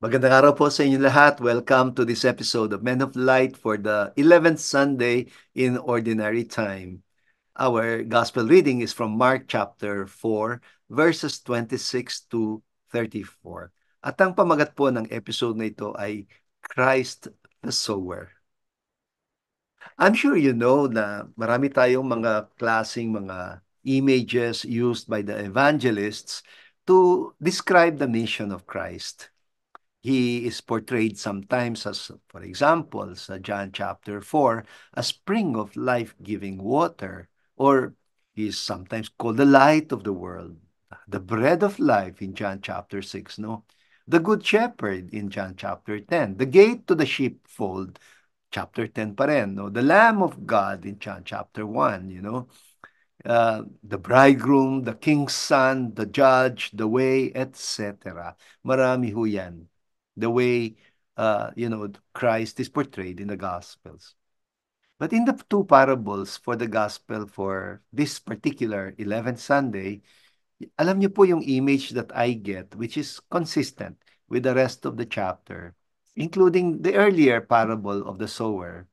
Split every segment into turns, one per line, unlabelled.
Magandang araw po sa inyo lahat. Welcome to this episode of Men of Light for the 11th Sunday in Ordinary Time. Our gospel reading is from Mark chapter 4, verses 26 to 34. At ang pamagat po ng episode na ito ay Christ the Sower. I'm sure you know na marami tayong mga klasing mga images used by the evangelists to describe the mission of Christ. He is portrayed sometimes as, for example, sa John chapter 4, a spring of life-giving water, or he is sometimes called the light of the world, the bread of life in John chapter 6, no? The good shepherd in John chapter 10, the gate to the sheepfold, chapter 10 pa rin, no? The Lamb of God in John chapter 1, the bridegroom, the king's son, the judge, the way, etc. Marami ho yan. The way, Christ is portrayed in the Gospels. But in the two parables for the Gospel for this particular 11th Sunday, alam niyo po yung image that I get, which is consistent with the rest of the chapter, including the earlier parable of the sower,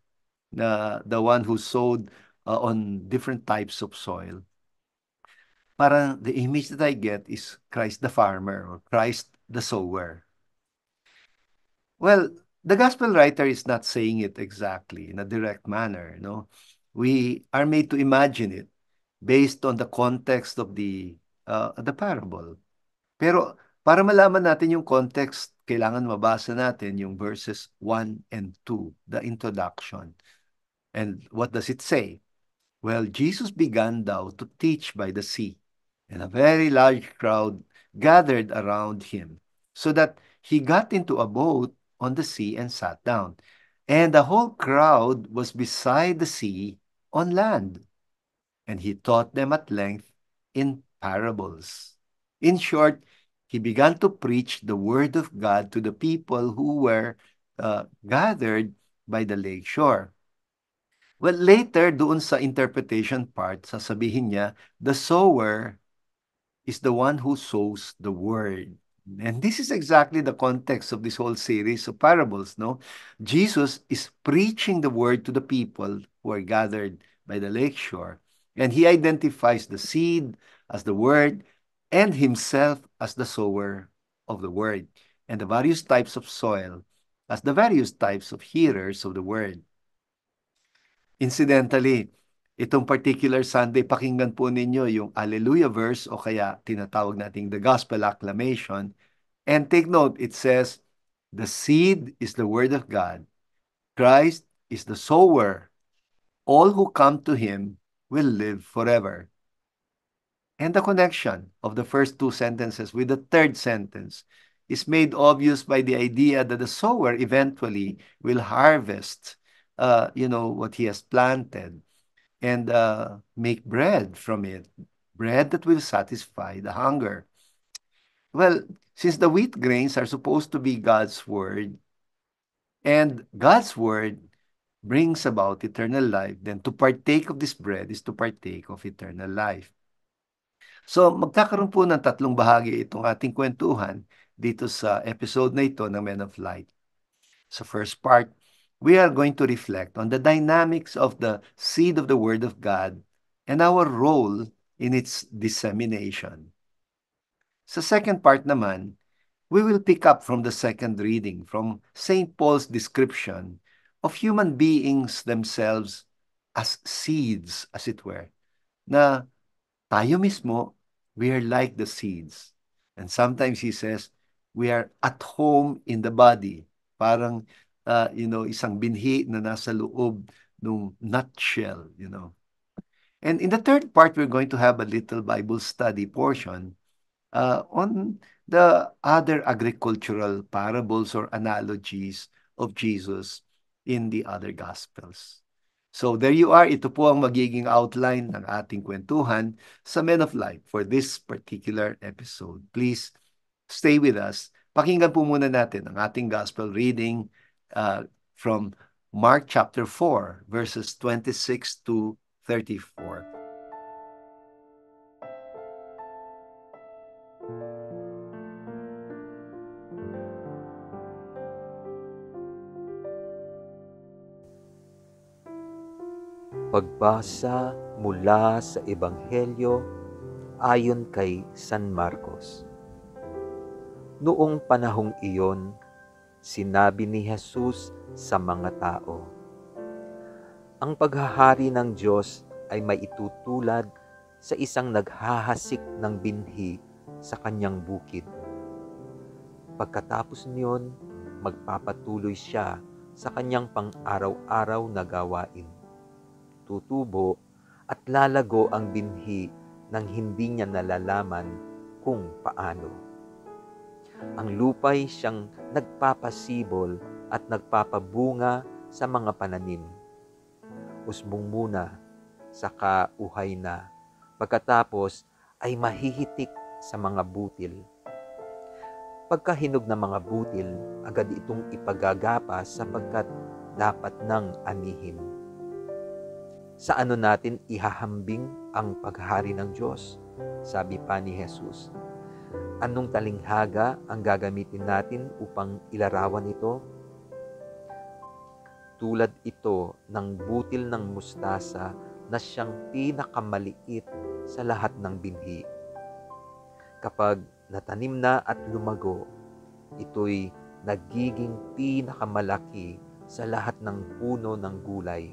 the one who sowed on different types of soil. Parang the image that I get is Christ the farmer or Christ the sower. Well, the gospel writer is not saying it exactly in a direct manner, no? We are made to imagine it based on the context of the parable. Pero para malaman natin yung context, kailangan mabasa natin yung verses 1 and 2, the introduction. And what does it say? Well, Jesus began thou to teach by the sea, and a very large crowd gathered around him, so that he got into a boat on the sea and sat down. And the whole crowd was beside the sea on land, and he taught them at length in parables. In short, he began to preach the word of God to the people who were gathered by the lake shore. Well, later, doon sa interpretation part, sasabihin niya, the sower is the one who sows the word. And this is exactly the context of this whole series of parables, no? Jesus is preaching the word to the people who are gathered by the lakeshore. And he identifies the seed as the word and himself as the sower of the word, and the various types of soil as the various types of hearers of the word. Incidentally, itong particular Sunday, pakinggan po ninyo yung Alleluia verse o kaya tinatawag nating the Gospel Acclamation. And take note, it says, the seed is the word of God. Christ is the sower. All who come to him will live forever. And the connection of the first two sentences with the third sentence is made obvious by the idea that the sower eventually will harvest, what he has planted and make bread from it, bread that will satisfy the hunger. Well, since the wheat grains are supposed to be God's word, and God's word brings about eternal life, then to partake of this bread is to partake of eternal life. So, magkakaroon po ng tatlong bahagi itong ating kwentuhan dito sa episode na ito ng Men of Light. Sa first part, we are going to reflect on the dynamics of the seed of the Word of God and our role in its dissemination. Sa second part naman, we will pick up from the second reading from St. Paul's description of human beings themselves as seeds, as it were, na tayo mismo, we are like the seeds. And sometimes he says, we are at home in the body. Parang, isang binhi na nasa loob ng nutshell. And in the third part, we're going to have a little Bible study portion on the other agricultural parables or analogies of Jesus in the other Gospels. So there you are. Ito po ang magiging outline ng ating kwentuhan sa Men of Life for this particular episode. Please stay with us. Pakinggan po muna natin ang ating Gospel reading from Mark chapter 4, verses 26 to 34.
Pagbasa mula sa Ebanghelyo ayon kay San Marcos. Noong panahong iyon, sinabi ni Jesus sa mga tao, "Ang paghahari ng Diyos ay maitutulad sa isang naghahasik ng binhi sa kanyang bukid. Pagkatapos niyon, magpapatuloy siya sa kanyang pang-araw-araw na gawain. Tutubo at lalago ang binhi nang hindi niya nalalaman kung paano. Ang lupa'y siyang nagpapasibol at nagpapabunga sa mga pananim. Usbong muna, saka uhay na. Pagkatapos ay mahihitik sa mga butil. Pagkahinog ng mga butil, agad itong ipagagapas sapagkat dapat nang anihin." Sa ano natin ihahambing ang paghahari ng Diyos? Sabi pa ni Jesus. Anong talinghaga ang gagamitin natin upang ilarawan ito? Tulad ito ng butil ng mustasa na siyang pinakamaliit sa lahat ng binhi. Kapag natanim na at lumago, ito'y nagiging pinakamalaki sa lahat ng puno ng gulay.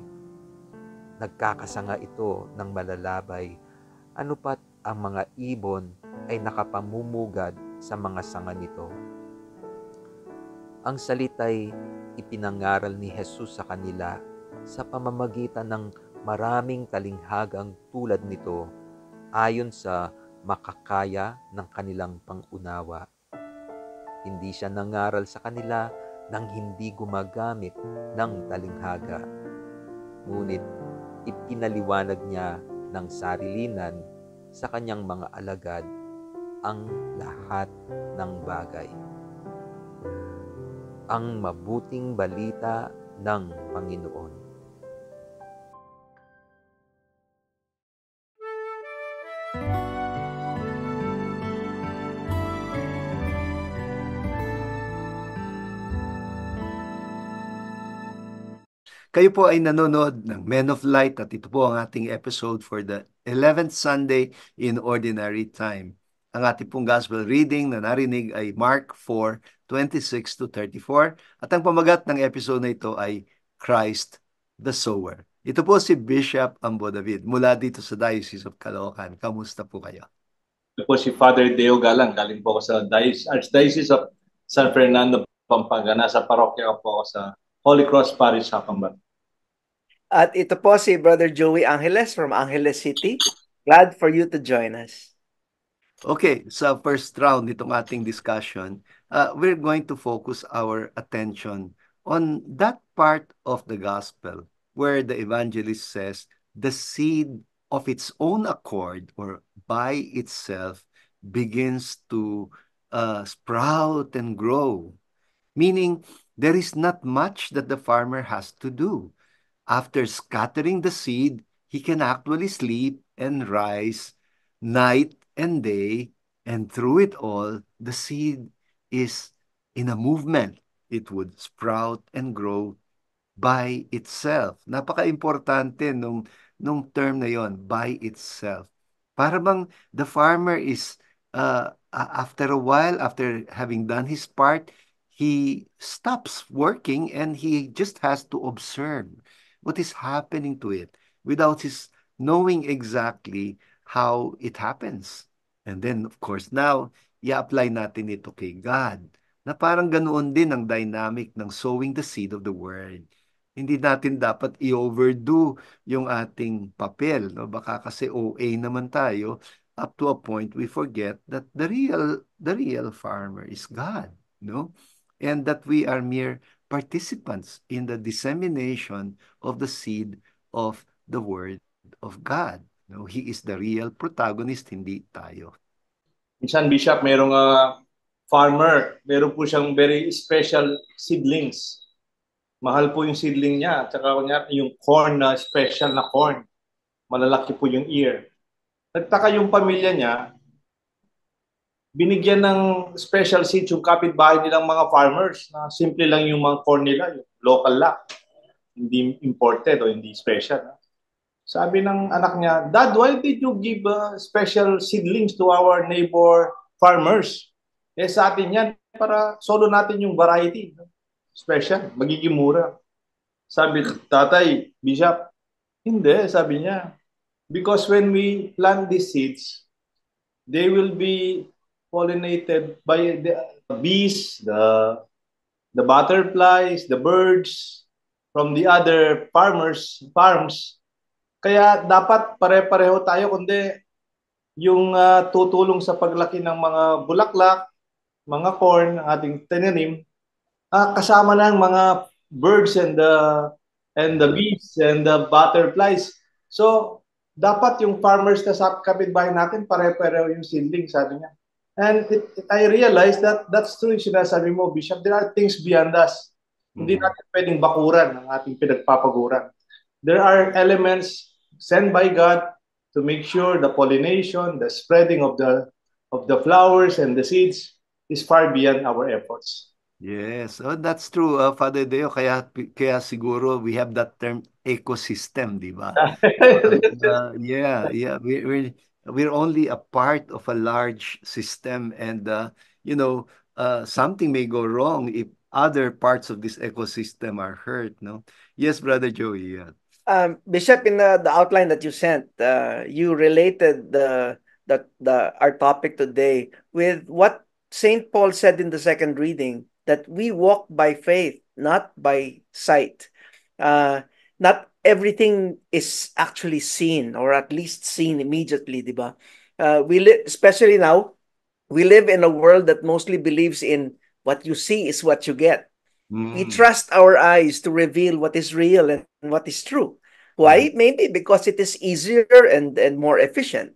Nagkakasanga ito ng malalabay, ano pat ang mga ibon ay nakapamumugad sa mga sanga nito. Ang salita'y ipinangaral ni Jesus sa kanila sa pamamagitan ng maraming talinghagang tulad nito ayon sa makakaya ng kanilang pangunawa. Hindi siya nangaral sa kanila nang hindi gumagamit ng talinghaga. Ngunit ipinaliwanag niya ng sarilinan sa kanyang mga alagad ang lahat ng bagay. Ang mabuting balita ng Panginoon.
Kayo po ay nanonood ng Men of Light at ito po ang ating episode for the 11th Sunday in Ordinary Time. Ang ating pong gospel reading na narinig ay Mark 4:26 to 34 at ang pamagat ng episode na ito ay Christ the Sower. Ito po si Bishop Ambo David mula dito sa Diocese of Caloocan. Kamusta po kayo?
Ito po si Father Deo Galang. Galing po ako sa Archdiocese of San Fernando, Pampanga. Nasa parokya po ako sa Holy Cross Parish, Hapambat.
At ito po si Brother Joey Angeles from Angeles City. Glad for you to join us.
Okay, sa first round nitong ating discussion, we're going to focus our attention on that part of the gospel where the evangelist says the seed of its own accord or by itself begins to sprout and grow, meaning there is not much that the farmer has to do. After scattering the seed, he can actually sleep and rise night and day, and through it all, the seed is in a movement. It would sprout and grow by itself. Napaka-importante nung term na yon, by itself. Para bang the farmer is, after a while, after having done his part, he stops working and he just has to observe what is happening to it without his knowing exactly how it happens. And then, of course, now, i-apply natin ito kay God na parang ganoon din ang dynamic ng sowing the seed of the word. Hindi natin dapat i-overdo yung ating papel, no? Baka kasi OA naman tayo up to a point we forget that the real farmer is God, no? And that we are mere participants in the dissemination of the seed of the word of God. No, he is the real protagonist, hindi tayo.
Minsan, Bishop, mayroong farmer, meron po siyang very special seedlings. Mahal po yung seedling niya. At saka yung corn na special na corn. Malalaki po yung ear. Nagtaka yung pamilya niya, binigyan ng special seeds yung kapitbahay nilang mga farmers na simple lang yung mga corn nila, yung local lang. Hindi imported o hindi special. Sabi ng anak niya, Dad, why did you give special seedlings to our neighbor farmers? Eh sa atin yan, para solo natin yung variety. Special, magiging mura. Sabi, Tatay, Bishop, hindi, sabi niya. Because when we plant these seeds, they will be pollinated by the bees, the butterflies, the birds from the other farms. Kaya dapat pare-pareho tayo, kundi yung tutulong sa paglaki ng mga bulaklak, mga corn, ating tinanim, kasama ng mga birds and the bees and the butterflies. So, dapat yung farmers na sa kapitbahay natin, pare-pareho yung seedling, sabi niya. And I realized that that's true yung sinasabi mo, Bishop. There are things beyond us. Hindi natin pwedeng bakuran ang ating pinagpapaguran. There are elements sent by God to make sure the pollination, the spreading of the flowers and the seeds is far beyond our efforts.
Yes, oh, that's true, Father Deo. Kaya siguro we have that term ecosystem, di ba? Yeah, we're only a part of a large system, and something may go wrong if other parts of this ecosystem are hurt, no? Yes, Brother Joey. Yeah.
Bishop, in the outline that you sent, you related our topic today with what Saint Paul said in the second reading, that we walk by faith, not by sight. Not everything is actually seen, or at least seen immediately, di ba? Especially now, we live in a world that mostly believes in what you see is what you get. We trust our eyes to reveal what is real and what is true. Why? Maybe because it is easier and more efficient.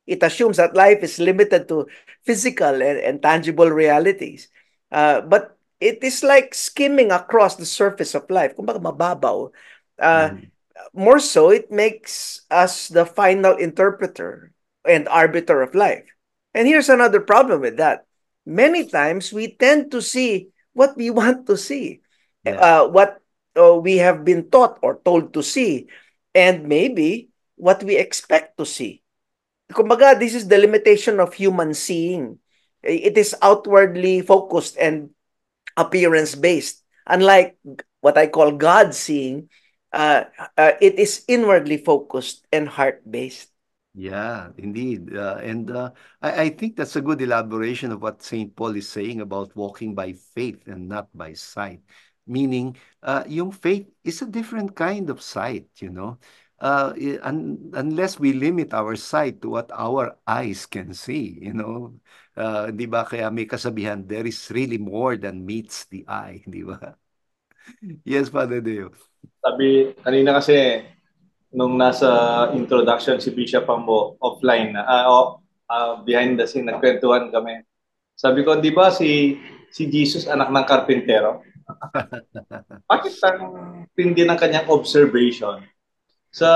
It assumes that life is limited to physical and tangible realities. But it is like skimming across the surface of life. Kumbaga mababaw. More so, it makes us the final interpreter and arbiter of life. And here's another problem with that. Many times we tend to see what we want to see, what we have been taught or told to see, and maybe what we expect to see. Kumbaga, this is the limitation of human seeing. It is outwardly focused and appearance-based. Unlike what I call God seeing, it is inwardly focused and heart-based.
Yeah, indeed. I think that's a good elaboration of what St. Paul is saying about walking by faith and not by sight. Meaning, yung faith is a different kind of sight, you know. Unless we limit our sight to what our eyes can see, you know. Di ba kaya may kasabihan, there is really more than meets the eye, di ba? Yes, Father Deo.
Sabi, kanina kasi, nung nasa introduction si Bishop Ambo, offline na, behind the scene, nagkwentuhan kami. Sabi ko, di ba si Jesus anak ng karpintero? Bakit ang tindi ng kanyang observation sa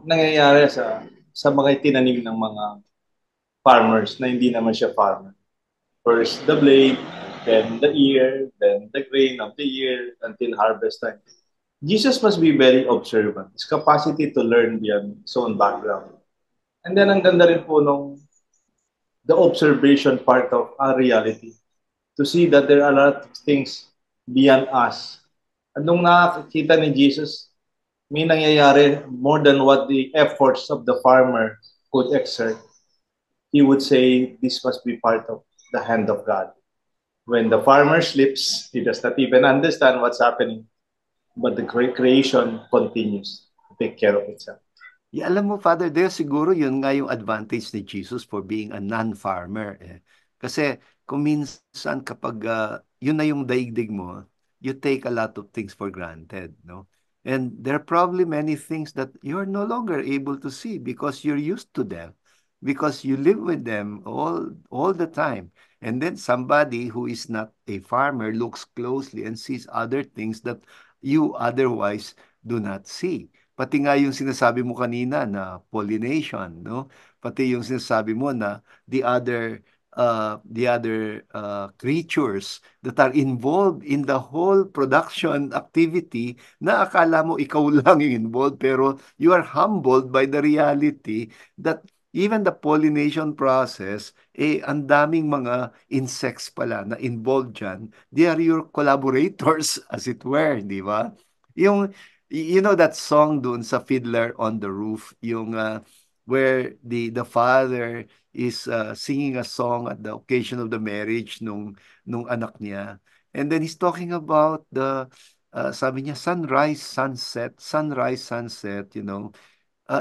nangyayari sa mga tinanim ng mga farmers na hindi naman siya farmer? First the blade, then the ear, then the grain of the ear until harvest time. Jesus must be very observant. His capacity to learn beyond his own background. And then ang ganda rin po nung the observation part of our reality. To see that there are a lot of things beyond us. At nung nakakita ni Jesus, may nangyayari more than what the efforts of the farmer could exert. He would say, this must be part of the hand of God. When the farmer sleeps, he does not even understand what's happening. But the creation continues to take care of itself.
Yeah, alam mo, Father Deo, siguro yun nga yung advantage ni Jesus for being a non-farmer. Kasi kung minsan kapag yun na yung daigdig mo, you take a lot of things for granted, no? And there are probably many things that you're no longer able to see because you're used to them, because you live with them all the time. And then somebody who is not a farmer looks closely and sees other things that you otherwise do not see. Pati nga yung sinasabi mo kanina na pollination, no? Pati yung sinasabi mo na the other the other creatures that are involved in the whole production activity na akala mo ikaw lang yung involved pero you are humbled by the reality that even the pollination process, ang daming mga insects pala na involved dyan. They are your collaborators, as it were, di ba? Yung, you know that song dun sa Fiddler on the Roof, yung where the father is singing a song at the occasion of the marriage nung anak niya. And then he's talking about the sabi niya sunrise, sunset,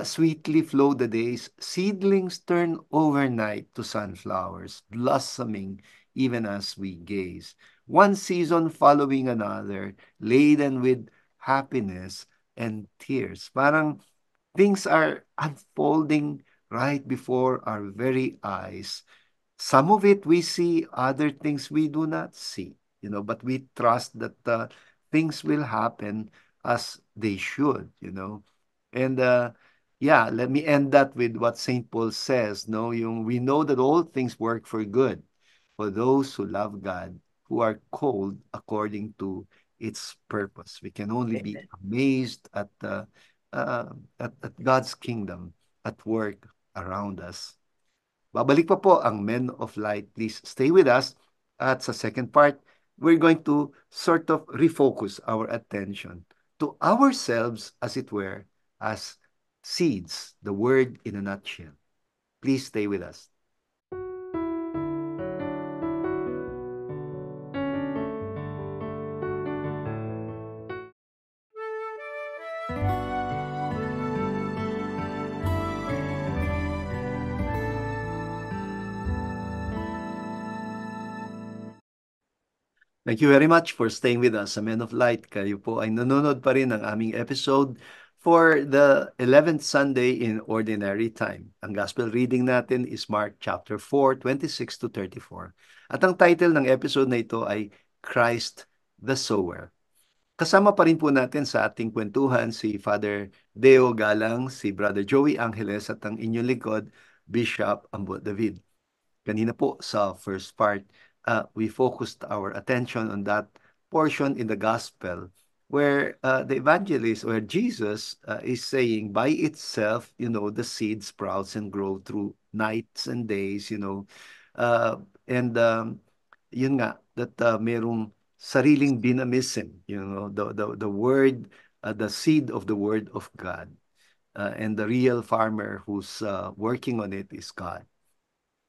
sweetly flow the days, seedlings turn overnight to sunflowers, blossoming even as we gaze. One season following another, laden with happiness and tears. Parang things are unfolding right before our very eyes. Some of it we see, other things we do not see, but we trust that things will happen as they should. And yeah, let me end that with what St. Paul says, no, we know that all things work for good for those who love God, who are called according to its purpose. We can only be
Amen.
amazed at God's kingdom at work around us. Babalik pa po ang Men of Light. Please stay with us. At sa second part, we're going to sort of refocus our attention to ourselves, as it were, as seeds, the word in a nutshell. Please stay with us. Thank you very much for staying with us sa Men of Light. Kayo po ay nanonood pa rin ng aming episode for the 11th Sunday in Ordinary Time. Ang gospel reading natin is Mark chapter 4, 26 to 34. At ang title ng episode na ito ay Christ the Sower. Kasama pa rin po natin sa ating kwentuhan si Father Deo Galang, si Brother Joey Angeles at ang inyong likod, Bishop Ambot David. Kanina po sa first part, we focused our attention on that portion in the gospel where the evangelist, where Jesus is saying by itself, the seed sprouts and grow through nights and days. And yun nga, that merong sariling dynamism, the word, the seed of the word of God. And the real farmer who's working on it is God.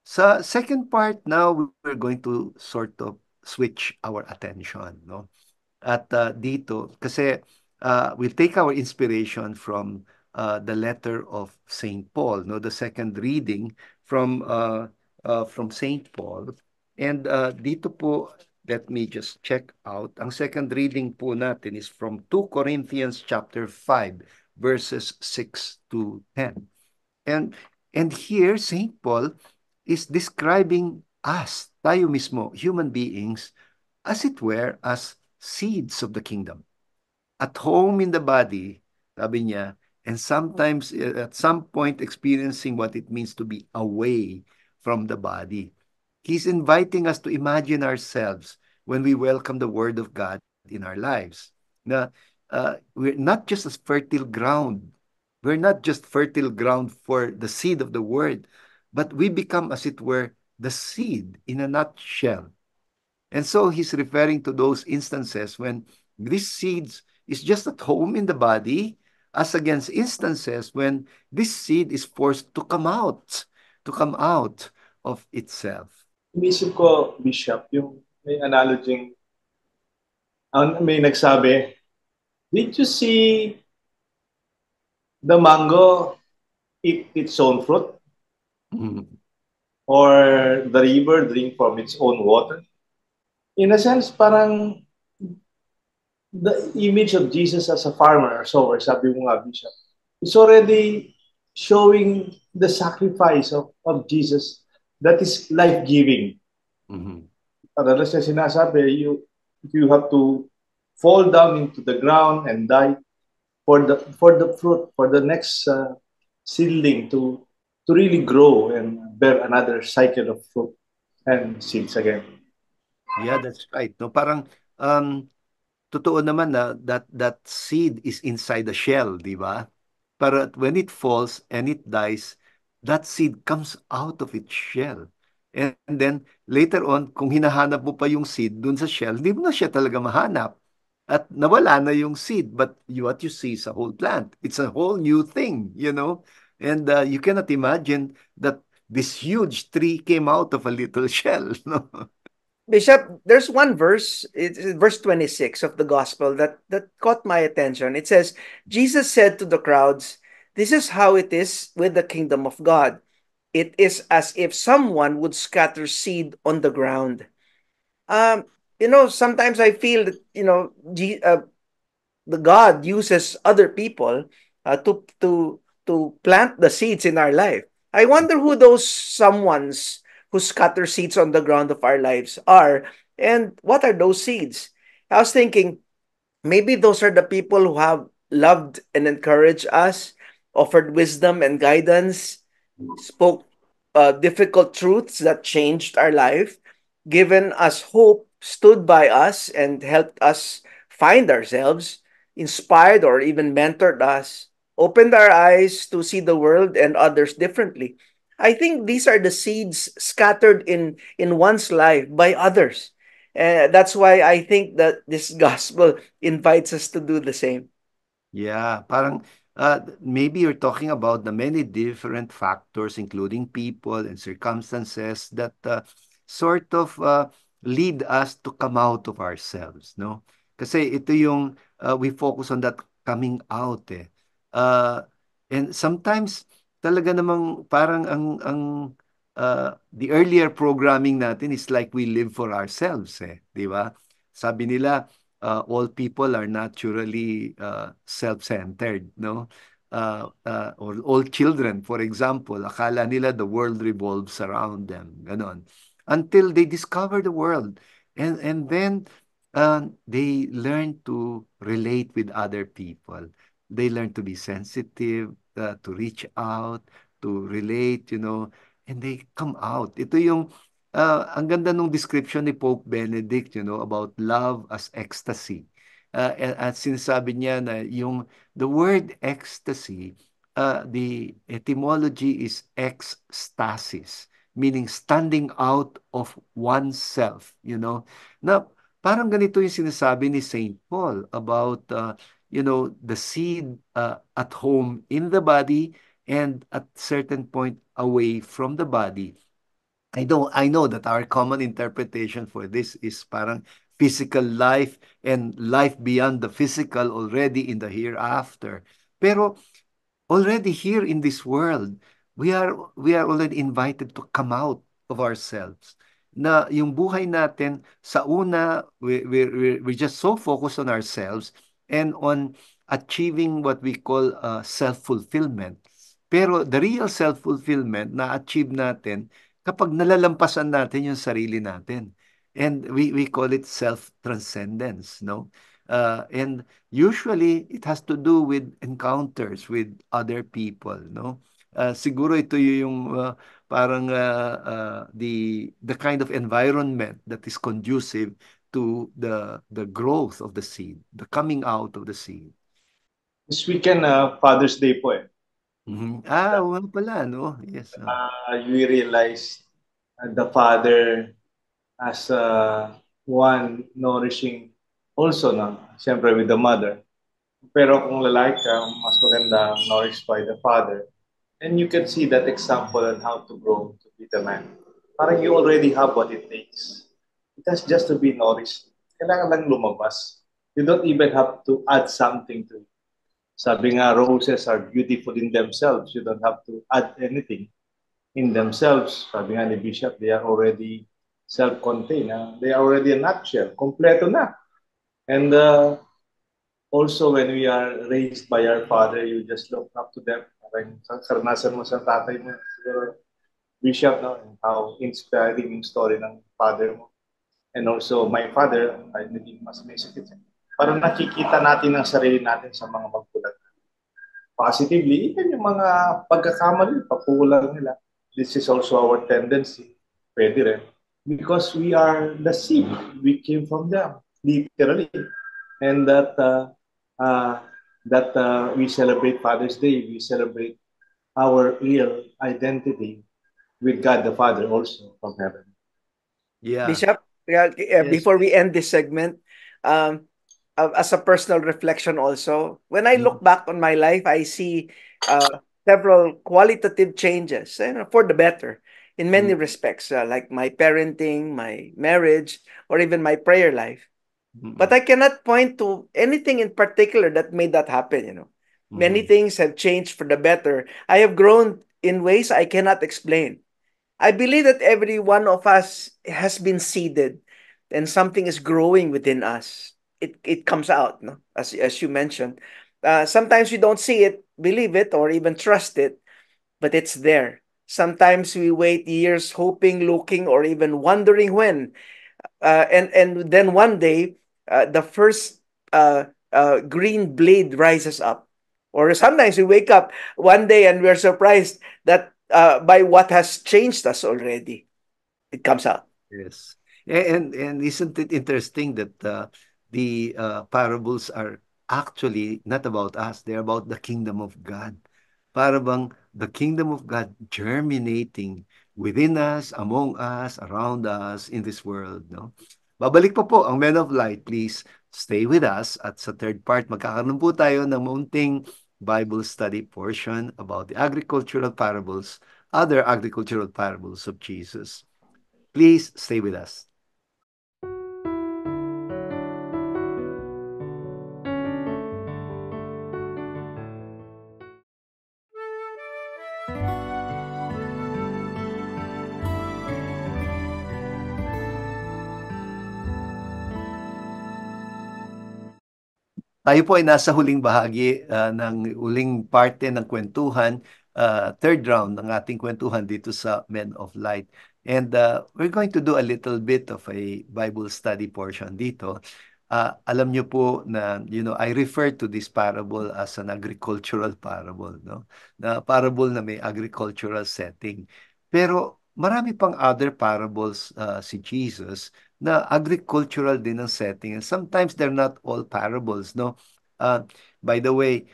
Sa second part now, we're going to sort of switch our attention, no? At dito, kasi we'll take our inspiration from the letter of Saint Paul, no? The second reading from Saint Paul. And dito po, let me just check out. Ang second reading po natin is from 2 Corinthians chapter 5, verses 6 to 10. And here, Saint Paul is describing us, tayo mismo, human beings, as it were, as seeds of the kingdom. At home in the body, sabi niya, and sometimes at some point experiencing what it means to be away from the body. He's inviting us to imagine ourselves when we welcome the word of God in our lives. Na we're not just as fertile ground. We're not just fertile ground for the seed of the word, but we become, as it were, the seed in a nutshell. And so he's referring to those instances when this seeds is just at home in the body, as against instances when this seed is forced to come out of itself.
Inisip ko, Bishop, yung may analogy, may nagsabi, did you see the mango eat its own fruit? Or the river drink from its own water? In a sense, parang the image of Jesus as a farmer or sower, sabi mo nga, Bishop, is already showing the sacrifice of Jesus that is life-giving. Madalas niya sinasabi, you have to fall down into the ground and die for the fruit, for the next seedling to really grow and bear another cycle of fruit. and seeds again.
Yeah, that's right. No, parang totoo naman na that seed is inside the shell, di ba? But when it falls and it dies, that seed comes out of its shell. And then later on, kung hinahanap mo pa yung seed dun sa shell, hindi mo na siya talaga mahanap. At nawala na yung seed, but what you see is a whole plant. It's a whole new thing, you know? And you cannot imagine that this huge tree came out of a little shell, no?
Bishop, there's one verse, it's verse 26 of the gospel that caught my attention. It says, Jesus said to the crowds, "This is how it is with the kingdom of God. It is as if someone would scatter seed on the ground." Um, sometimes I feel that, the God uses other people to plant the seeds in our life. I wonder who those someones who scatter seeds on the ground of our lives are, and what are those seeds? I was thinking maybe those are the people who have loved and encouraged us, offered wisdom and guidance, spoke difficult truths that changed our life, given us hope, stood by us, and helped us find ourselves, inspired or even mentored us, opened our eyes to see the world and others differently. I think these are the seeds scattered in one's life by others. That's why I think that this gospel invites us to do the same.
Yeah, parang maybe you're talking about the many different factors, including people and circumstances that sort of lead us to come out of ourselves, no? Kasi ito yung we focus on that coming out eh. Uh, and sometimes talaga namang parang the earlier programming natin is like we live for ourselves eh, di ba? Sabi nila all people are naturally self-centered, no? Or all children, for example, akala nila the world revolves around them, ganon. Until they discover the world, and then they learn to relate with other people. They learn to be sensitive, to reach out, to relate, and they come out. Ito yung ang ganda nung description ni Pope Benedict, about love as ecstasy. At sinasabi niya na the word ecstasy, the etymology is ecstasis, meaning standing out of oneself, Na parang ganito yung sinasabi ni Saint Paul about, the seed at home in the body and at certain point away from the body. I know that our common interpretation for this is parang physical life and life beyond the physical already in the hereafter. Pero already here in this world, we are already invited to come out of ourselves. Na yung buhay natin sa una, we're just so focused on ourselves and on achieving what we call self-fulfillment. Pero the real self-fulfillment na achieve natin kapag nalalampasan natin yung sarili natin. And we call it self-transcendence, no? And usually it has to do with encounters with other people, no? Siguro ito yung parang the kind of environment that is conducive to the growth of the seed, the coming out of the seed.
This weekend, Father's Day po eh.
Mhm. Oo nga pala, no? Yes.
You realize the father as one nourishing also siyempre with the mother. Pero kung lalaki ka, mas maganda nourished by the father. And you can see that example on how to grow to be the man. Parang you already have what it takes. It has just to be nourished. Kailangan lang lumabas. You don't even have to add something to it. Sabi nga, roses are beautiful in themselves. You don't have to add anything in themselves. Sabi nga ni Bishop, they are already self-contained. They are already a nutshell. Kompleto na. And also, when we are raised by our father, you just look up to them. Parang karanasan mo sa tatay mo. Siguro, Bishop, no? And how inspiring yung story ng father mo. And also, my father, ay naging mas may sakit. Parang nakikita natin ang sarili natin sa mga magulang. Positively, even yung mga pagkakamali, pakulang nila. This is also our tendency. Pwede rin. because we are the seed. We came from them, literally. And uh, we celebrate Father's Day, we celebrate our real identity with God the Father also from heaven.
Yeah.
Bishop,
Yes.
before we end this segment, um, as a personal reflection also, when I
Mm,
look back on my life, I see several qualitative changes, for the better in many
mm,
respects, like my parenting, my marriage, or even my prayer life. But
mm,
I cannot point to anything in particular that made that happen. Many
mhm,
things have changed for the better. I have grown in ways I cannot explain. I believe that every one of us has been seeded and something is growing within us. It comes out, no? As you mentioned. Sometimes we don't see it, believe it, or even trust it, but it's there. Sometimes we wait years hoping, looking, or even wondering when. And then one day, the first green blade rises up. Or sometimes we wake up one day and we're surprised that by what has changed us already. It comes out.
yes. And isn't it interesting that the parables are actually not about us, they're about the kingdom of God. Para bang the kingdom of God germinating within us, among us, around us, in this world, no? Babalik pa po ang Men of Light. Please stay with us at sa third part, magkakaroon po tayo ng maunting Bible study portion about the agricultural parables, other agricultural parables of Jesus. Please stay with us. Tayo po ay nasa huling bahagi ng huling parte ng kwentuhan, third round ng ating kwentuhan dito sa Men of Light. And we're going to do a little bit of a Bible study portion dito. Alam niyo po na, I refer to this parable as an agricultural parable, no? Na parable na may agricultural setting. Pero marami pang other parables si Jesus na agricultural din ang setting. And sometimes they're not all parables, no? Uh, by the way,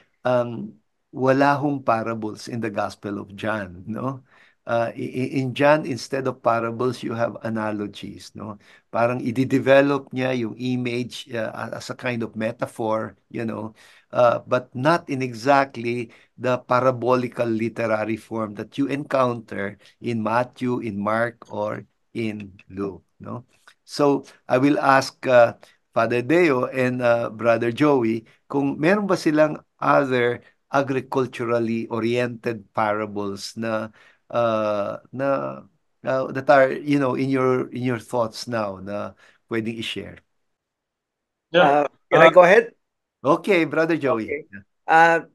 wala hong parables in the Gospel of John, no? In John, instead of parables, you have analogies, no? Parang i-develop niya yung image as a kind of metaphor, but not in exactly the parabolical literary form that you encounter in Matthew, in Mark, or in Luke, no? So, I will ask Father Deo and Brother Joey kung meron ba silang other agriculturally oriented parables na that are in your thoughts now na pwedeng i-share.
Yeah.
Can I go ahead?
Okay, Brother Joey.
Okay.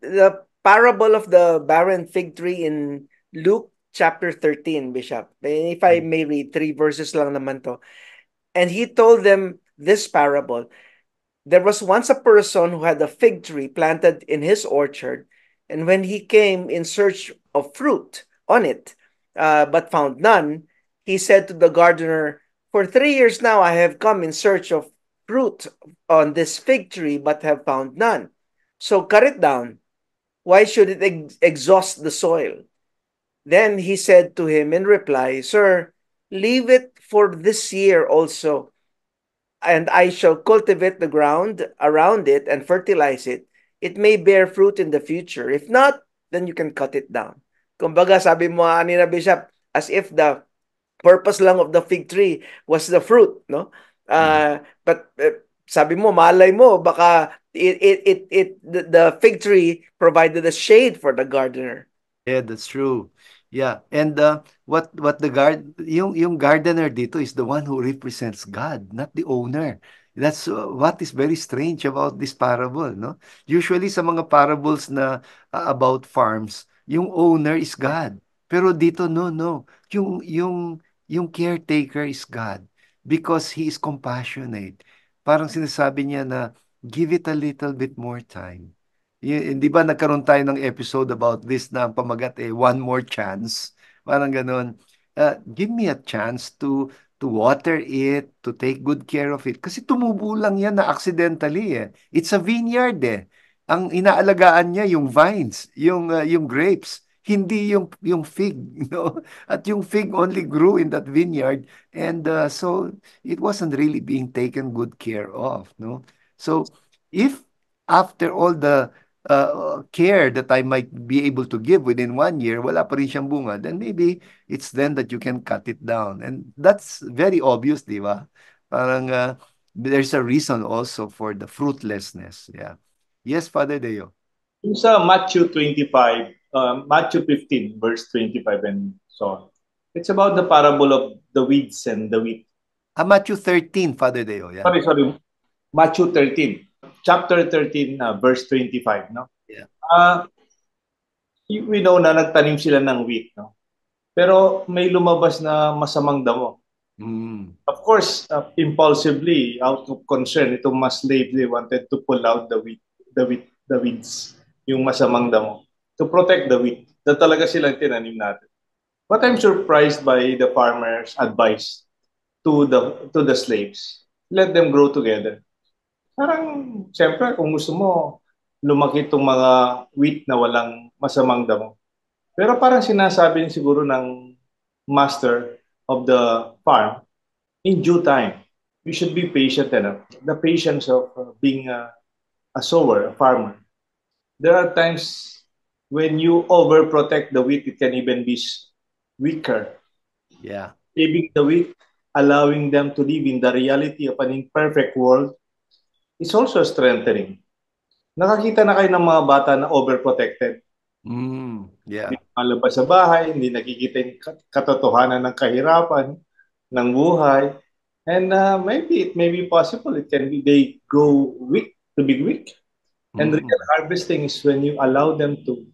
The parable of the barren fig tree in Luke chapter 13, Bishop. If I may read, 3 verses lang naman to. And he told them this parable. There was once a person who had a fig tree planted in his orchard, and when he came in search of fruit on it, but found none, he said to the gardener, "For 3 years now I have come in search of fruit on this fig tree, but have found none. So cut it down. Why should it exhaust the soil?" Then he said to him in reply, "Sir, leave it for this year also, and I shall cultivate the ground around it and fertilize it. It may bear fruit in the future. If not, then you can cut it down." Kumbaga, sabi mo kanina, Bishop, as if the purpose lang of the fig tree was the fruit, no?
Mhm.
But sabi mo, malay mo, baka the fig tree provided a shade for the gardener.
Yeah, that's true. Yeah. And what the yung gardener dito is the one who represents God, not the owner. That's what is very strange about this parable, no? Usually sa mga parables na about farms, yung owner is God. Pero dito no. Yung caretaker is God because he is compassionate. Parang sinasabi niya na give it a little bit more time. Di ba nagkaroon tayo ng episode about this na pamagat one more chance. Parang ganun. Give me a chance to water it, to take good care of it. Kasi tumubo lang yan na accidentally eh. It's a vineyard eh. Ang inaalagaan niya yung vines, yung grapes, hindi yung fig, no? At yung fig only grew in that vineyard, and so it wasn't really being taken good care of, no? So if after all the care that I might be able to give within 1 year, wala pa rin siyang bunga, then maybe it's then that you can cut it down. And that's very obvious, di ba? Parang there's a reason also for the fruitlessness. Yeah. Yes, Father Deo.
Yung sa Matthew 25, Matthew 15, verse 25 and so on. It's about the parable of the weeds and the wheat.
Matthew 13, Father Deo. Yeah.
Sorry. Matthew 13. Chapter 13, verse 25. No?
Yeah.
We know na nagtanim sila ng wheat. No? Pero may lumabas na masamang damo. Of course, impulsively, out of concern, itong mas slave, they wanted to pull out the weeds, yung masamang damo, to protect the wheat. Na talaga silang tinanim natin. But I'm surprised by the farmer's advice to the slaves. Let them grow together. Parang, siyempre, kung gusto mo, lumaki itong mga wheat na walang masamang damo. Pero parang sinasabi siguro ng master of the farm, in due time, you should be patient enough. The patience of being a sower, a farmer. There are times when you overprotect the wheat, it can even be weaker.
Yeah.
Saving the wheat, allowing them to live in the reality of an imperfect world, is also strengthening. Nakakita na kayo ng mga bata na overprotected.
Yeah.
Hindi malabas sa bahay, hindi nakikita yung katotohanan ng kahirapan, ng buhay. And maybe it may be possible, it can be they grow weak, to be weak. And real harvesting is when you allow them to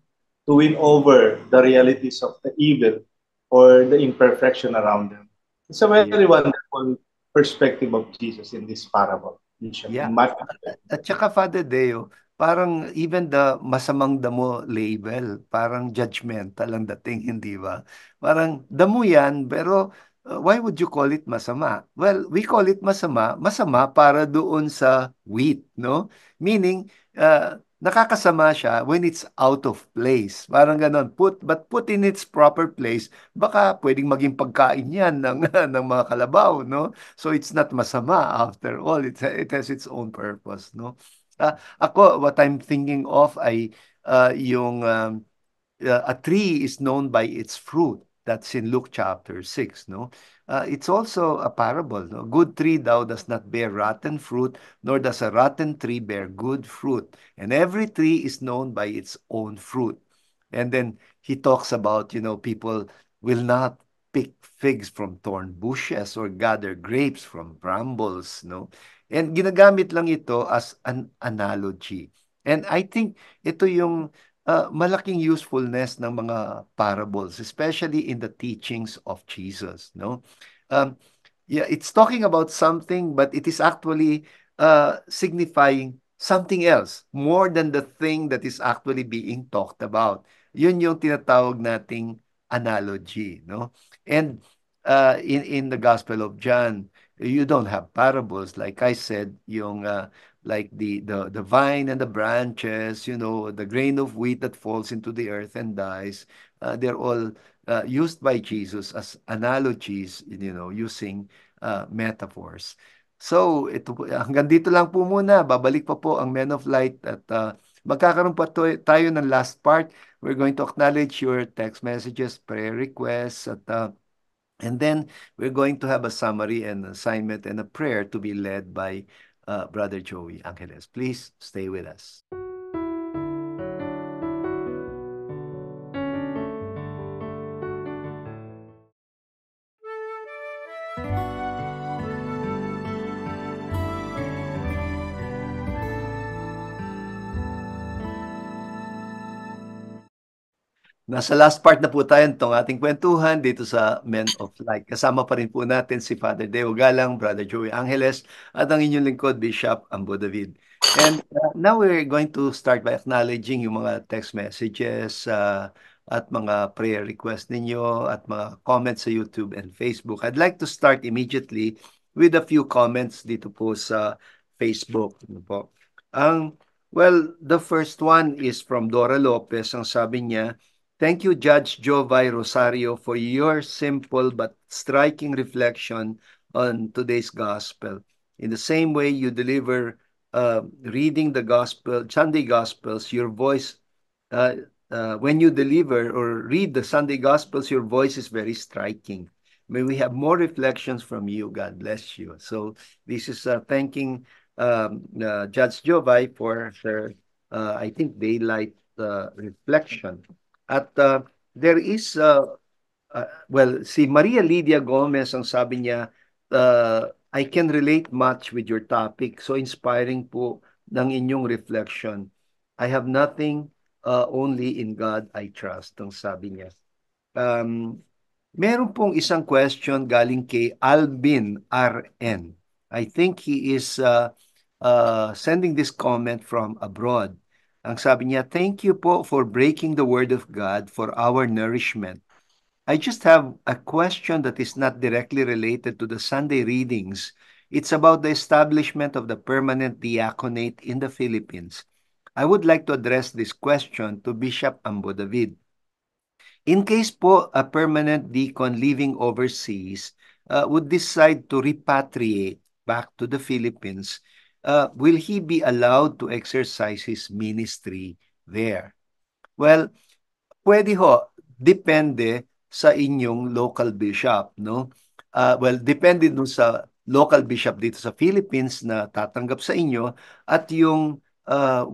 win over the realities of the evil or the imperfection around them. It's a very wonderful perspective of Jesus in this parable.
Yeah. At saka, Father Deo, parang even the masamang damo label, parang judgmental ang dating, hindi ba? Parang damo yan, pero why would you call it masama? Well, we call it masama para doon sa wheat, no? Meaning, nakakasama siya when it's out of place. Parang ganon. But put in its proper place, baka pwedeng maging pagkain yan ng, ng mga kalabaw, no? So it's not masama after all. It has its own purpose, no? Ako, what I'm thinking of ay yung a tree is known by its fruit. That's in Luke chapter 6, no? It's also a parable, no? Good tree thou does not bear rotten fruit, nor does a rotten tree bear good fruit. And every tree is known by its own fruit. And then he talks about, people will not pick figs from thorn bushes or gather grapes from brambles, no? And ginagamit lang ito as an analogy. And I think ito yung malaking usefulness ng mga parables, especially in the teachings of Jesus, no? Yeah, it's talking about something, but it is actually signifying something else more than the thing that is actually being talked about. Yun yung tinatawag nating analogy, no? And in the Gospel of John, you don't have parables. Like I said, yung like the vine and the branches, the grain of wheat that falls into the earth and dies, they're all used by Jesus as analogies, using metaphors. So, hanggang dito lang po muna. Babalik pa po ang Men of Light at magkakaroon pa tayo ng last part. We're going to acknowledge your text messages, prayer requests, and then we're going to have a summary and assignment and a prayer to be led by Brother Joey Angeles. Please stay with us. Nasa last part na po tayo itong ating kwentuhan dito sa Men of Light. Kasama pa rin po natin si Father Deo Galang, Brother Joey Angeles, at ang inyong lingkod, Bishop Ambo David. And now we're going to start by acknowledging yung mga text messages, at mga prayer request ninyo at mga comments sa YouTube and Facebook. I'd like to start immediately with a few comments dito po sa Facebook. Ano po? Well, the first one is from Dora Lopez. Ang sabi niya, "Thank you, Judge Jovay Rosario, for your simple but striking reflection on today's gospel. In the same way you deliver reading the gospel, Sunday gospels, your voice, when you deliver or read the Sunday gospels, your voice is very striking. May we have more reflections from you. God bless you." So this is thanking Judge Jovay for her, I think, daylight reflection. At there is, well, si Maria Lydia Gomez, ang sabi niya, "I can relate much with your topic. So inspiring po ng inyong reflection. I have nothing, only in God I trust," ang sabi niya. Meron pong isang question galing kay Alvin RN. I think he is sending this comment from abroad. Ang sabi niya, "Thank you po for breaking the word of God for our nourishment. I just have a question that is not directly related to the Sunday readings. It's about the establishment of the permanent diaconate in the Philippines. I would like to address this question to Bishop Ambo David. In case po a permanent deacon living overseas would decide to repatriate back to the Philippines, will he be allowed to exercise his ministry there?" Well, pwede ho, depende sa inyong local bishop, no? Well, depende dun sa local bishop dito sa Philippines na tatanggap sa inyo at yung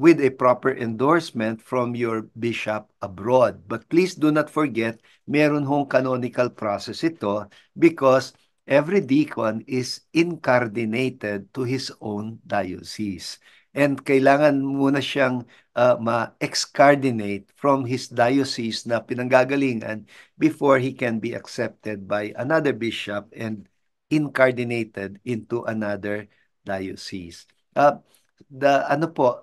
with a proper endorsement from your bishop abroad. But please do not forget, meron hong canonical process ito because every deacon is incardinated to his own diocese. And kailangan muna siyang ma-excardinate from his diocese na pinanggagalingan before he can be accepted by another bishop and incardinated into another diocese.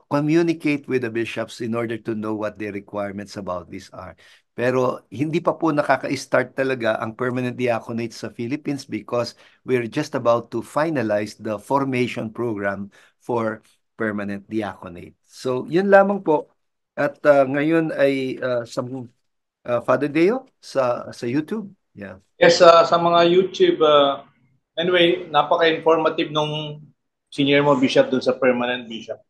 Communicate with the bishops in order to know what the requirements about this are. Pero hindi pa po nakaka-start talaga ang permanent diaconate sa Philippines because we're just about to finalize the formation program for permanent diaconate. So, yun lamang po. At ngayon ay Father Deo sa YouTube. Yeah.
Yes, sa mga YouTube, anyway, napaka-informative nung senior mo bishop dun sa permanent bishop.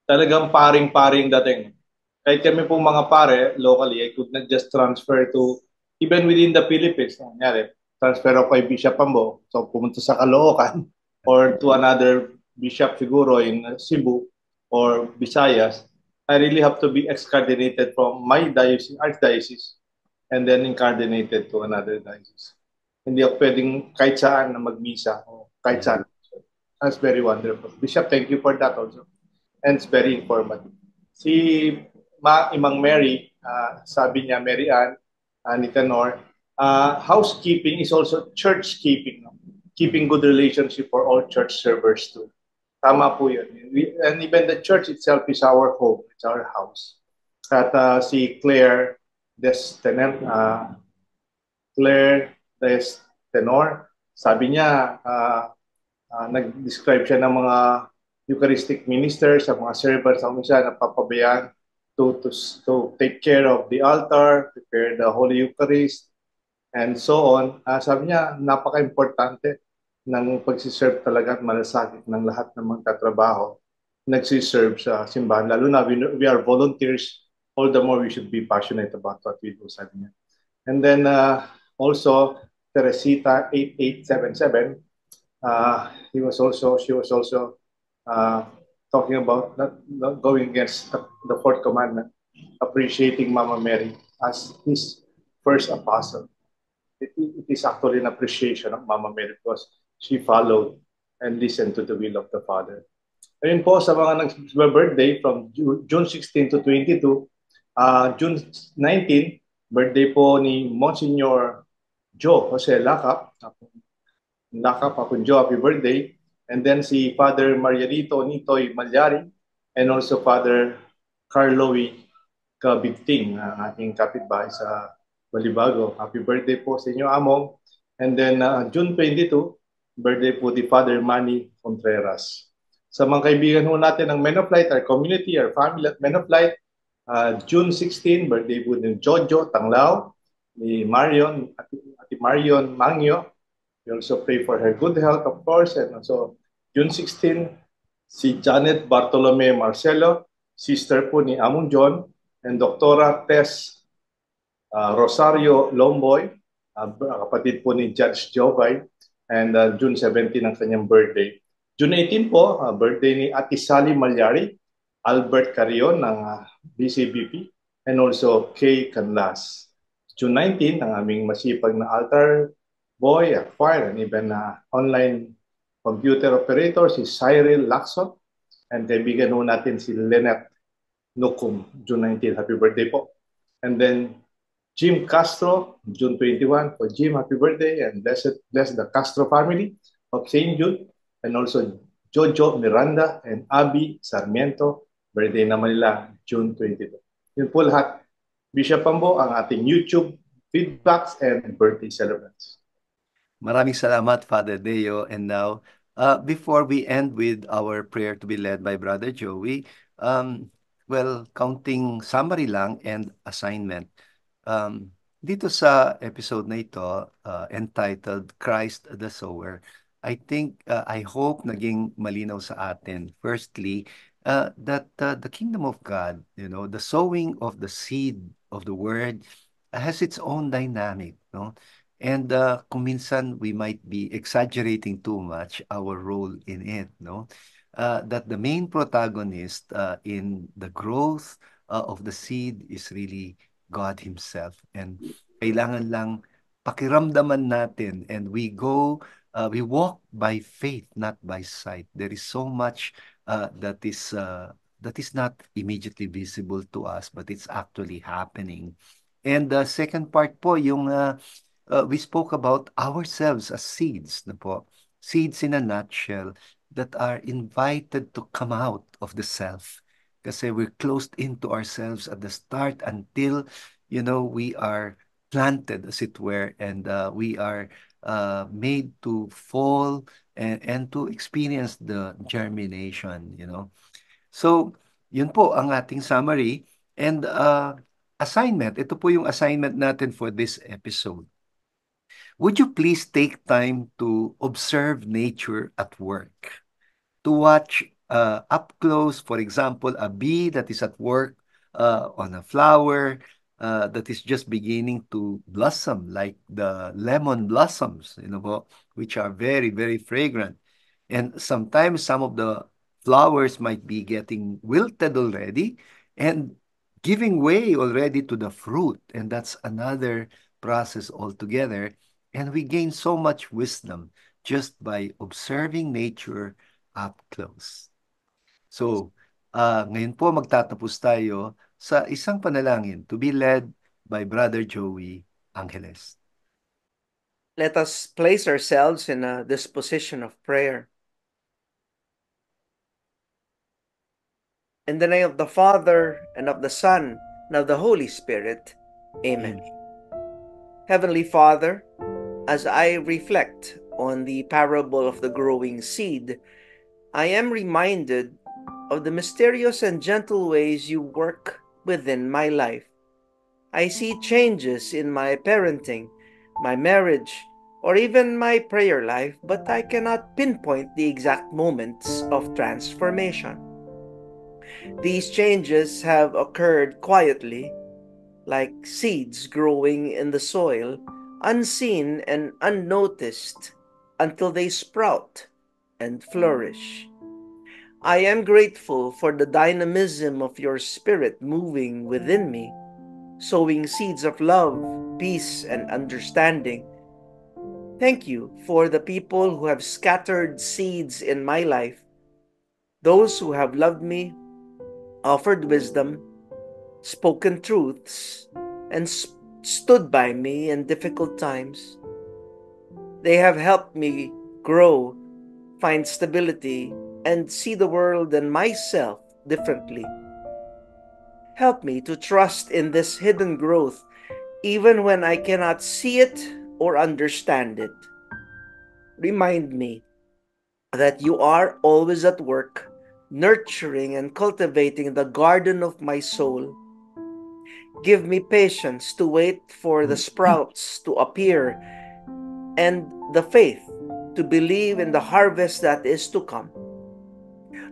Talagang paring-paring dating. Kahit kami pong mga pare, locally, I could not just transfer to, even within the Philippines, nangyari, transfer ako kay Bishop Ambo, so pumunta sa Caloocan, or to another bishop siguro in Cebu or Visayas, I really have to be excardinated from my diocese, archdiocese, and then incardinated to another diocese. Hindi ako pwedeng kahit saan na magmisa o kahit saan. That's very wonderful. Bishop, thank you for that also. And it's very informative. Si Imang Mary, sabi niya, Mary Ann, Nicanor, housekeeping is also church keeping. No? Keeping good relationship for all church servers too. Tama po yun. And even the church itself is our home. It's our house. At si Claire Destenor, sabi niya, nag-describe siya ng mga Eucharistic ministers, sa mga servants, ang siya napapabayaan to take care of the altar, prepare the Holy Eucharist, and so on. Sabi niya, napaka-importante ng pagsiserve talaga at malasakit ng lahat ng mga katrabaho nagsiserve sa simbahan. Lalo na we are volunteers, all the more we should be passionate about what we do, sabi niya. And then also, Teresita 8877, she was also talking about not going against the fourth commandment, appreciating Mama Mary as his first apostle. It is actually an appreciation of Mama Mary because she followed and listened to the will of the Father. Ayun po sa mga nag-birthday from June 16 to 22, June 19, birthday po ni Monsignor Joe Jose Lacap. Akong Joe, happy birthday. And then si Father Marianito Nitoy Malyari and also Father Carloy Kabigting, ang ating kapitbahay sa Balibago. Happy birthday po sa inyo, Among. And then June 22, birthday po ni Father Manny Contreras. Sa mga kaibigan ho natin ng Men of Light, our community, our family at Men of Light, June 16, birthday po ni Jojo Tanglao, ni Marion, Ati Marion Mangyo. We also pray for her good health, of course. And also, June 16, si Janet Bartolome Marcelo, sister po ni Among John, and Doktora Tess Rosario Lomboy, kapatid po ni Judge Jovay, and June 17 ang kanyang birthday. June 18 po, birthday ni Ate Sally Malyari, Albert Carion ng BCBP, and also Kay Canlas. June 19, ang aming masipag na altar boy, choir, and even online computer operator, si Cyril Lacson, and kaibigan ho natin si Lynette Nukum, June 19, happy birthday po. And then Jim Castro, June 21, for Jim, happy birthday, and bless the Castro family of St. Jude, and also Jojo Miranda and Abby Sarmiento, birthday naman nila, June 22. Yun po lahat. Bishop Ambo, ang ating YouTube feedbacks and birthday celebrants.
Maraming salamat, Father Deo. And now, before we end with our prayer to be led by Brother Joey, counting summary lang and assignment. Dito sa episode na ito, entitled Christ the Sower, I hope naging malinaw sa atin. Firstly, that the kingdom of God, the sowing of the seed of the word has its own dynamic, no? And kung minsan we might be exaggerating too much our role in it, no? That the main protagonist in the growth of the seed is really God Himself. And kailangan lang pakiramdaman natin, and we walk by faith, not by sight. There is so much that is not immediately visible to us, but it's actually happening. And the second part po, we spoke about ourselves as seeds, na po. Seeds in a nutshell that are invited to come out of the self. Kasi we're closed into ourselves at the start until, we are planted, as it were, and we are made to fall and to experience the germination, So, yun po ang ating summary. And assignment, ito po yung assignment natin for this episode. Would you please take time to observe nature at work? To watch up close, for example, a bee that is at work on a flower that is just beginning to blossom, like the lemon blossoms, which are very, very fragrant. And sometimes some of the flowers might be getting wilted already and giving way already to the fruit. And that's another process altogether. And we gain so much wisdom just by observing nature up close. So, ngayon po magtatapos tayo sa isang panalangin to be led by Brother Joey Angeles.
Let us place ourselves in a disposition of prayer. In the name of the Father, and of the Son, and of the Holy Spirit. Amen. Heavenly Father, as I reflect on the parable of the growing seed, I am reminded of the mysterious and gentle ways you work within my life. I see changes in my parenting, my marriage, or even my prayer life, but I cannot pinpoint the exact moments of transformation. These changes have occurred quietly, like seeds growing in the soil, unseen and unnoticed, until they sprout and flourish. I am grateful for the dynamism of your Spirit moving within me, sowing seeds of love, peace, and understanding. Thank you for the people who have scattered seeds in my life, those who have loved me, offered wisdom, spoken truths, and stood by me in difficult times. They have helped me grow, find stability, and see the world and myself differently. Help me to trust in this hidden growth even when I cannot see it or understand it. Remind me that you are always at work, nurturing and cultivating the garden of my soul. Give me patience to wait for the sprouts to appear and the faith to believe in the harvest that is to come.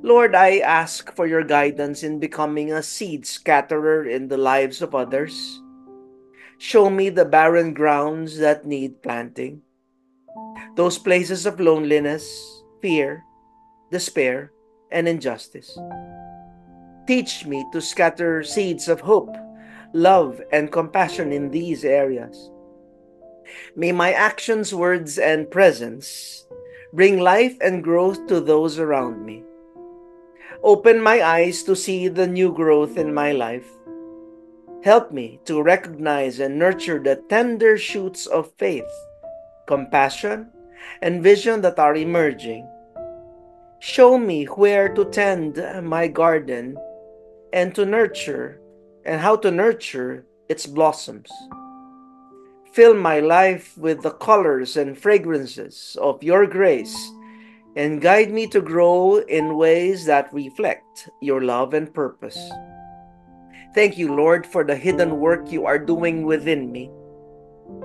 Lord, I ask for your guidance in becoming a seed scatterer in the lives of others. Show me the barren grounds that need planting, those places of loneliness, fear, despair, and injustice. Teach me to scatter seeds of hope, love, and compassion in these areas. May my actions, words, and presence bring life and growth to those around me. Open my eyes to see the new growth in my life. Help me to recognize and nurture the tender shoots of faith, compassion, and vision that are emerging. Show me where to tend my garden and to nurture and how to nurture its blossoms. Fill my life with the colors and fragrances of your grace and guide me to grow in ways that reflect your love and purpose. Thank you, Lord, for the hidden work you are doing within me.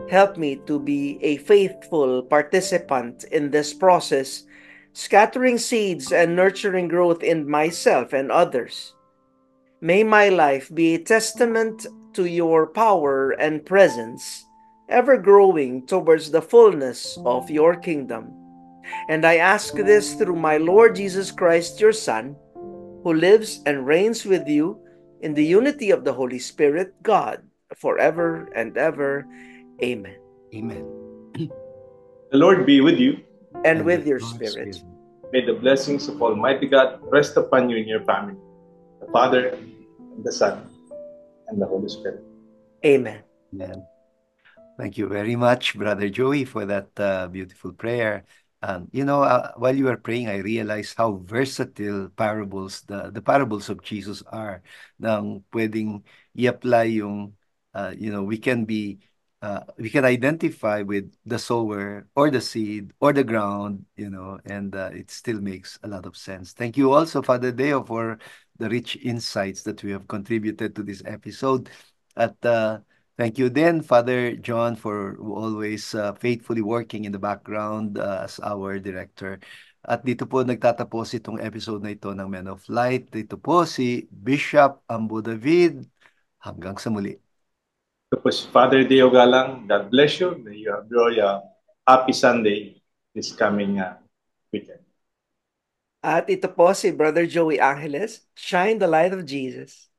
Help me to be a faithful participant in this process, scattering seeds and nurturing growth in myself and others. May my life be a testament to your power and presence, ever growing towards the fullness of your kingdom. And I ask this through my Lord Jesus Christ, your Son, who lives and reigns with you in the unity of the Holy Spirit, God, forever and ever. Amen.
Amen.
The Lord be with you.
And with your
Lord's
spirit.
May the blessings of Almighty God rest upon you and your family, the Father, and the Son, and the Holy Spirit.
Amen.
Amen. Thank you very much, Brother Joey, for that beautiful prayer. While you were praying, I realized how versatile the parables of Jesus are. Nang pwedeng i-apply yung, we can identify with the sower or the seed or the ground, and it still makes a lot of sense. Thank you also, Father Deo, for the rich insights that we have contributed to this episode. At Thank you then, Father John, for always faithfully working in the background as our director. At dito po nagtatapos itong episode na ito ng Men of Light. Dito po si Bishop Ambo David. Hanggang sa muli.
Ito po si Father Deo Galang. God bless you. May you enjoy a happy Sunday this coming weekend.
At ito po si Brother Joey Angeles. Shine the light of Jesus.